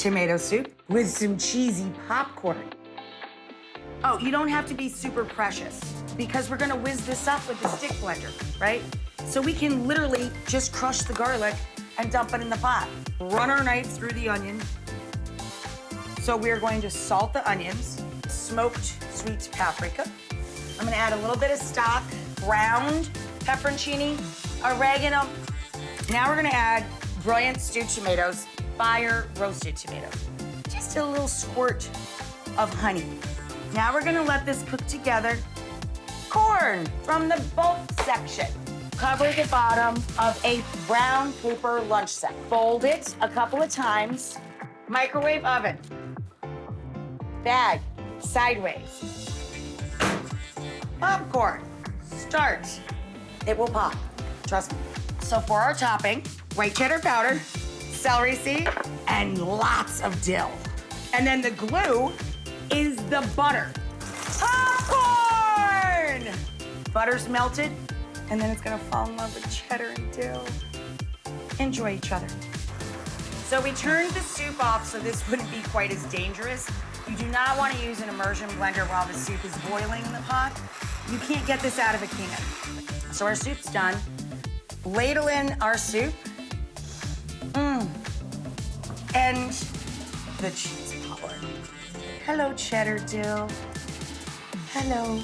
tomato soup with some cheesy popcorn. Oh, you don't have to be super precious because we're gonna whiz this up with the stick blender, right? So we can literally just crush the garlic and dump it in the pot. Run our knife through the onion. So we're going to salt the onions, smoked sweet paprika. I'm gonna add a little bit of stock, ground pepperoncini, oregano. Now we're gonna add brilliant stewed tomatoes, fire roasted tomatoes. Just a little squirt of honey. Now we're gonna let this cook together. Corn from the bulk section. Cover the bottom of a brown paper lunch set. Fold it a couple of times. Microwave oven. Bag sideways. Popcorn. Start. It will pop. Trust me. So for our topping, white cheddar powder, celery seed, and lots of dill. And then the glue is the butter. Popcorn! Butter's melted, and then it's gonna fall in love with cheddar and dill. Enjoy each other. So we turned the soup off so this wouldn't be quite as dangerous. You do not want to use an immersion blender while the soup is boiling in the pot. You can't get this out of a can. So our soup's done. Ladle in our soup. And the cheese popcorn. Hello, cheddar dill. Hello.